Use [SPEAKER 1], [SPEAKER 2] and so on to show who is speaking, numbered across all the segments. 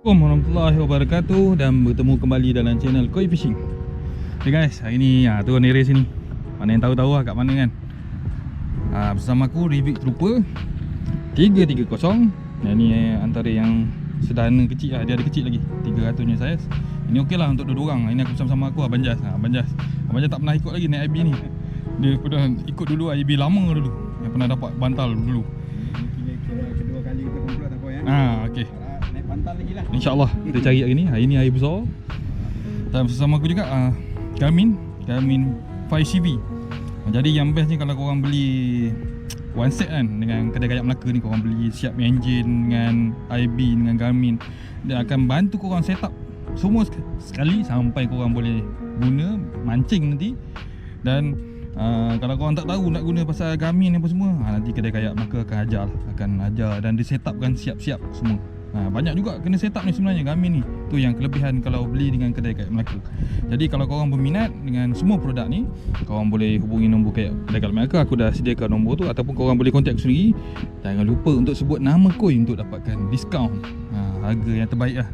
[SPEAKER 1] Assalamualaikum warahmatullahi wabarakatuh dan bertemu kembali dalam channel Koi Fishing. Okay guys, hari ni turun area sini. Mana yang tahu-tahu lah kat mana kan. Bersama aku Rivik Trooper 330. Yang ni antara yang sederhana kecil lah. Dia ada kecil lagi 300 nya saiz. Ini okey lah untuk dua orang. Ini aku bersama aku Abang Jas. Abang Jas tak pernah ikut lagi naik IB ni. Dia pernah ikut dulu IB lama dulu. Yang pernah dapat bantal dulu.
[SPEAKER 2] Kedua kali kita kumpul tak apa ya.
[SPEAKER 1] Okey.
[SPEAKER 2] Naik pantal lagi lah.
[SPEAKER 1] InsyaAllah kita cari hari ni. Hari ni air besar. Dan bersama aku juga Garmin 5CV. Jadi yang best ni kalau korang beli one set kan, dengan kedai kayak Melaka ni, korang beli siap enjin dengan IB dengan Garmin, dia akan bantu korang set up semua sekali sampai korang boleh guna mancing nanti. Dan kalau korang tak tahu nak guna pasal Garmin apa semua, nanti kedai kayak Melaka akan ajar dan dia set upkan siap-siap semua. Banyak juga kena set up ni sebenarnya Garmin ni. Tu yang kelebihan kalau beli dengan kedai kayak Melaka. Jadi kalau korang berminat dengan semua produk ni, korang boleh hubungi nombor kayak kedai kayak Melaka. Aku dah sediakan nombor tu. Ataupun korang boleh kontak aku sendiri. Jangan lupa untuk sebut nama Koi untuk dapatkan diskaun, harga yang terbaik lah.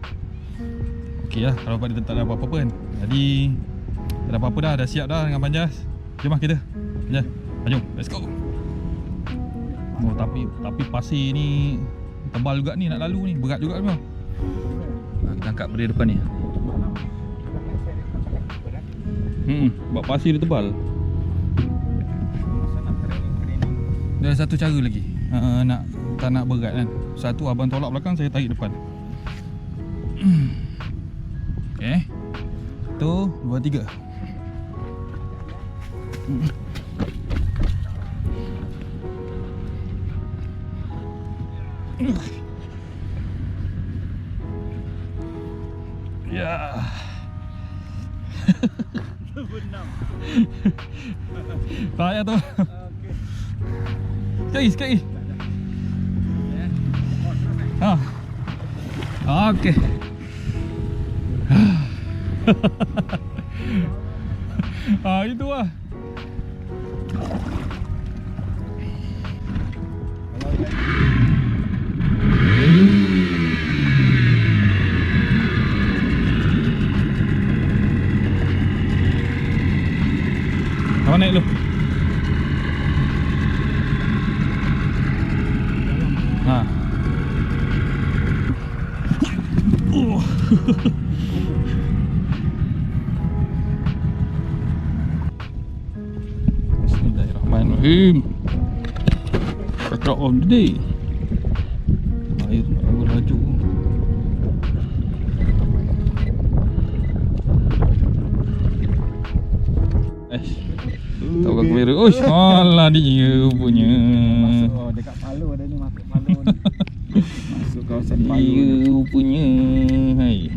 [SPEAKER 1] Okey lah, kalau dia tak ada apa-apa kan. Jadi tak ada apa-apa dah siap dah dengan Panjas. Jom lah kita. Panjas, jom, let's go. Tapi pasir ni tebal juga ni nak lalu ni, berat juga memang. Kita angkat pada depan ni. Sebab pasir dia tebal. Ada satu cara lagi. Tak nak berat kan. Satu abang tolak belakang, saya tarik depan. Okay. 1, 2, 3. Ya.
[SPEAKER 2] Benam.
[SPEAKER 1] Tak ya tu. Sekali. Okey. Itu lah. Abang naik dulu. Bismillahirrahmanirrahim. Record of the day. Air berlaju. Tahu aku merah. Oish, alah dia punya.
[SPEAKER 2] Masuk dekat Palu ada ni, masuk Palu ni. Masuk kawasan Palu.
[SPEAKER 1] Dia punya. Hai.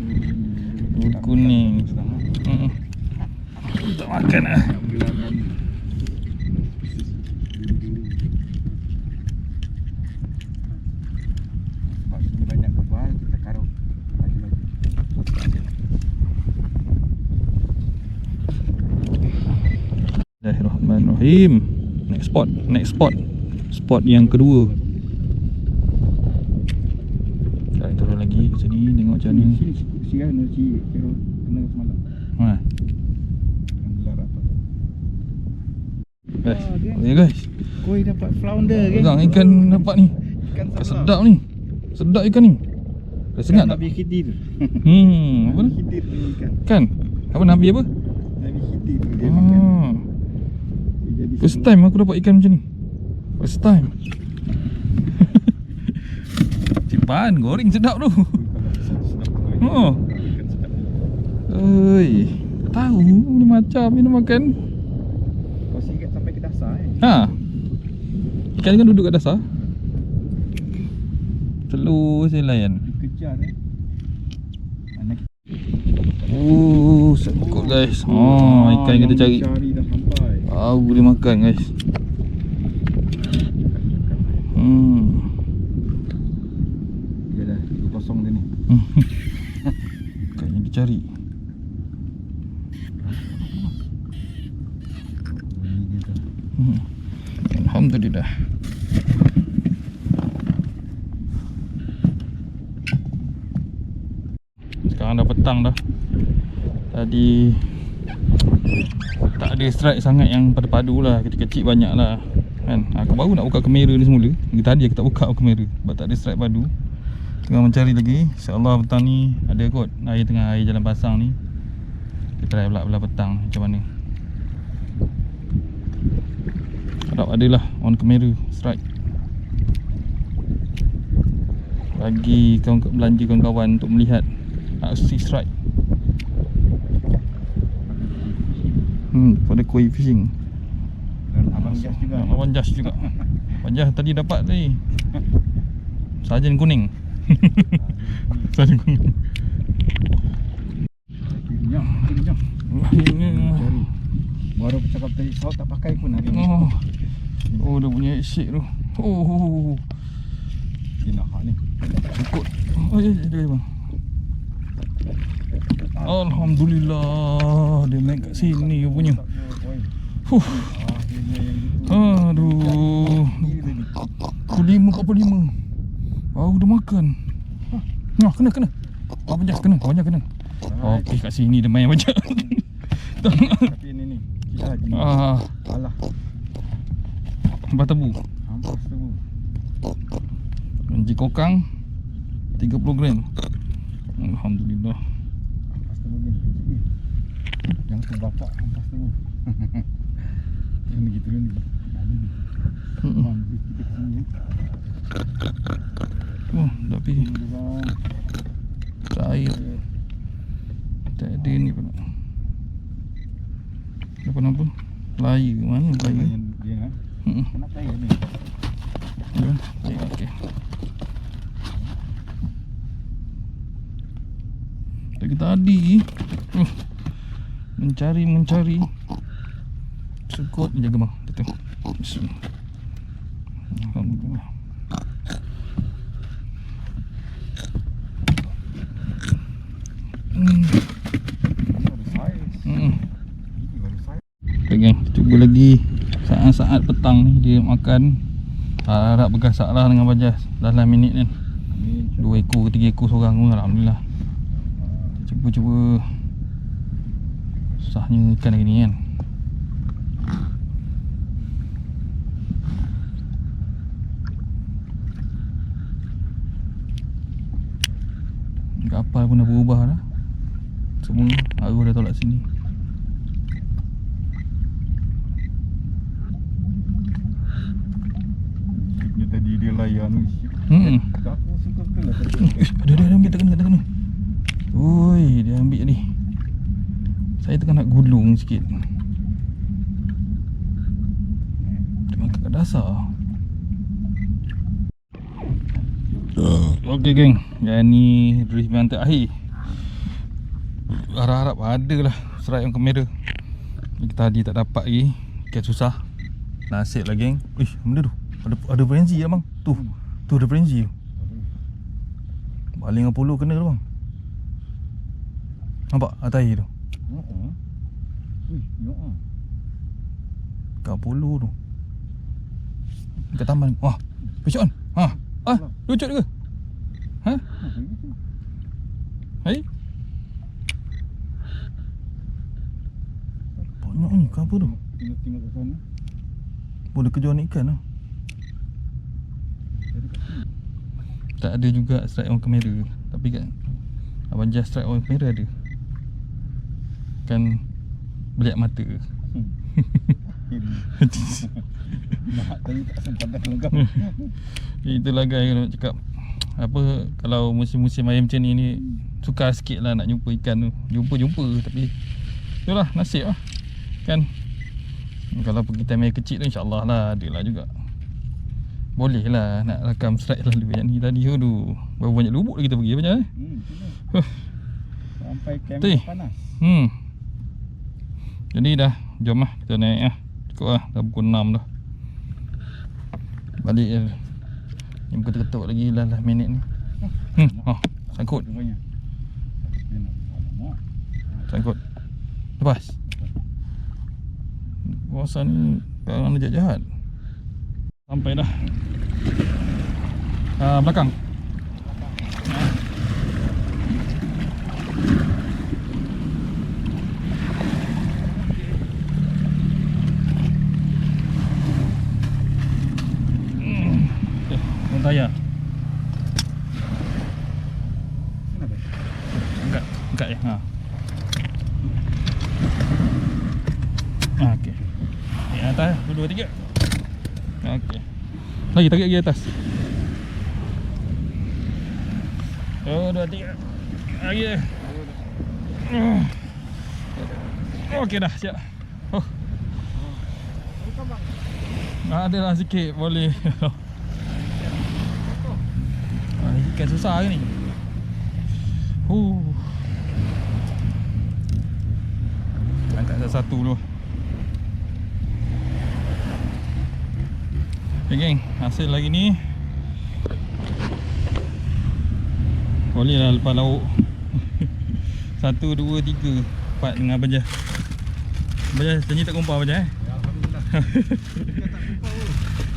[SPEAKER 1] Kuning. Tak makan lah.
[SPEAKER 2] Sebab kita banyak kebal, kita karut lagi-lagi.
[SPEAKER 1] Bismillahirrahmanirrahim. Next spot. Spot yang kedua. Kita turun lagi ke sini, tengok macam ni.
[SPEAKER 2] Siang ni kena semalam. Alhamdulillah rapat.
[SPEAKER 1] Guys.
[SPEAKER 2] Koi dapat flounder ke?
[SPEAKER 1] Pegang ikan dapat ni.
[SPEAKER 2] Ikan
[SPEAKER 1] sedap ni. Sedap ikan ni. Dah sengat tak?
[SPEAKER 2] Nabi Khidir.
[SPEAKER 1] Apa ni?
[SPEAKER 2] Khidir punya ikan.
[SPEAKER 1] Kan? Apa Nabi apa?
[SPEAKER 2] Nabi Khidir dia makan. Dia jadi
[SPEAKER 1] First time aku dapat ikan macam ni. First time. Cipan goreng sedap tu.
[SPEAKER 2] Ikan sedap.
[SPEAKER 1] Oi, tahu ni macam ni makan.
[SPEAKER 2] Kau singkat sampai ke dasar
[SPEAKER 1] Ikan kan duduk kat dasar. Telur saya layan.
[SPEAKER 2] Kejar Mana
[SPEAKER 1] Sekut guys. Ikan yang kita cari.
[SPEAKER 2] Dah sampai.
[SPEAKER 1] Boleh makan guys.
[SPEAKER 2] Dia dah 2-0 dia ni.
[SPEAKER 1] Ikan yang dicari. Alhamdulillah. Sekarang dah petang dah. Tadi tak ada strike sangat yang padu-padu lah. Kecil-kecil banyak lah kan. Aku baru nak buka kamera ni semula. Tadi aku tak buka kamera sebab tak ada strike padu. Tengah mencari lagi. InsyaAllah petang ni ada kot. Air tengah air jalan pasang ni. Kita try pula petang macam mana. Harap adalah on kamera strike. Bagi belanja kawan-kawan untuk melihat aksi strike. Pada koi fishing.
[SPEAKER 2] Dan Abang Jas juga.
[SPEAKER 1] Abang Jas juga. Abang Jas tadi dapat tadi sajen kuning. Sajen kuning.
[SPEAKER 2] Minyak. Cari. Baru bercakap tadi saut tak pakai pun hari ni.
[SPEAKER 1] Oh, dah punya shake tu. Oh.
[SPEAKER 2] Dia nak hak ni.
[SPEAKER 1] Cukup. Oh, ya, bang. Alhamdulillah dia naik kat sini punya. Aduh. 45. Baru dah makan. Kena. Abang Jas kena. Okey, kat sini dia main macam.
[SPEAKER 2] Tapi ini kita gini. Alah.
[SPEAKER 1] Hampas tebu. Biji kokang 30 gram. Alhamdulillah.
[SPEAKER 2] Hampas tebu gini. Jangan terbapak hampas tebu. Ini gitu ni. Ada ni. Kita sini.
[SPEAKER 1] Tapi air tak ada ni pun. Apa? Layar mana layar?
[SPEAKER 2] Dia kan. Kenapa layar ni?
[SPEAKER 1] Okey. Tadi mencari sekut jaga bang. Betul. Bismillah. Alhamdulillah. Okay, geng, cuba lagi saat-saat petang ni dia makan. Harap bergasak lah dengan Bajas dalam minit kan. 2 ekor ke 3 ekor seorang pun alhamdulillah. Cuba susahnya ikan lagi ni kan. Kapal pun dah berubah dah. Semua arus dah tolak sini.
[SPEAKER 2] Dia tadi dia layan ni. Aku suka lah tadi.
[SPEAKER 1] Ada ambil tak kena. Oi, dia ambil ni. Saya tengah nak gulung sikit. Dia makan kat dasar. Okey geng, yang ni review terakhir. Harap-harap ada lah strike on kamera. Kita tadi tak dapat lagi. Okay, susah. Nasib lah geng. Benda tu ada frenzy lah bang. Tu ada frenzy. Baling Apollo kena tu bang. Nampak atas air tu? Kat Apollo tu. Kat taman. Wah, fish on. Lucut ke? Hai? Banyak ni ke apa tu?
[SPEAKER 2] Tengok ke sana.
[SPEAKER 1] Boleh kejuan ikan lah. Tak ada juga strike on kamera. Tapi kan Abang Jas strike on kamera ada. Kan beliak mata.
[SPEAKER 2] Nak tadi tak sempat dah lengkap.
[SPEAKER 1] Itulah guys kalau nak cakap apa, kalau musim-musim air macam ni sukar sikit lah nak jumpa ikan tu. Jumpa tapi itulah nasib lah kan. Kalau pergi time air kecil tu insyaAllah lah ada lah juga. Boleh lah nak rakam strike lalu yang ni tadi tu. Berapa banyak lubuk kita pergi banyak
[SPEAKER 2] Sampai camp panas.
[SPEAKER 1] Jadi dah, jom lah kita naik lah. Cukup lah, dah pukul 6 dah. Balik je. Ni ketuk-ketuk lagi lah minit ni. Sangkut. Sangkut. Lepas. Kawasan ni sekarang dia jahat. Sampai dah. Belakang. Tayar.
[SPEAKER 2] Mana bang?
[SPEAKER 1] Angkat ya. Ha. Okey. Di atas 1 2 3. Okey. Lagi tarik lagi atas. 1 2 3. Lagi. Okey dah, siap. Oh. Adalah sikit boleh. Ikan susah ke ni? Angkat satu dulu. Okay geng, hasil lagi ni boleh lah lepas lauk. 1, 2, 3, 4 dengan Abang Jah. Abang Jah janji tak kumpar Abang Jah
[SPEAKER 2] Ya, Alhamdulillah. Kita tak lupa pun.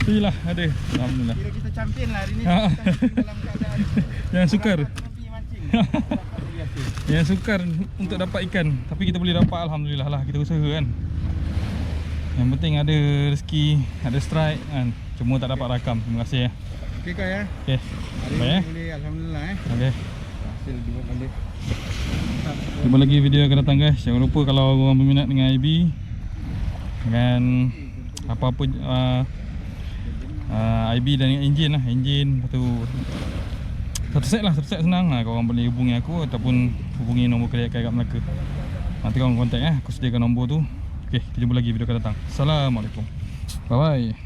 [SPEAKER 1] Yelah ada. Alhamdulillah.
[SPEAKER 2] Kira kita champion lah hari ni.
[SPEAKER 1] Ha.
[SPEAKER 2] Kita dalam keadaan
[SPEAKER 1] Yang sukar.
[SPEAKER 2] pergi mancing. Dapat biasa.
[SPEAKER 1] Yang sukar untuk dapat ikan, tapi kita boleh dapat, Alhamdulillah lah. Kita usaha kan. Yang penting ada rezeki, ada strike kan. Cuma tak dapat rakam. Terima kasih ya.
[SPEAKER 2] Okey kau ya.
[SPEAKER 1] Okay.
[SPEAKER 2] Hari
[SPEAKER 1] Baik
[SPEAKER 2] ni boleh Alhamdulillah
[SPEAKER 1] Okay.
[SPEAKER 2] Hasil dua balik.
[SPEAKER 1] Jumpa lagi video akan datang guys. Jangan lupa kalau korang berminat dengan IB dengan apa-apa IB dan enjin lah. Enjin, lepas tu satu set senang lah. Korang boleh hubungi aku ataupun hubungi nombor kredit kat Melaka. Nanti korang kontak aku sediakan nombor tu. Okay, kita jumpa lagi video akan datang. Assalamualaikum. Bye bye.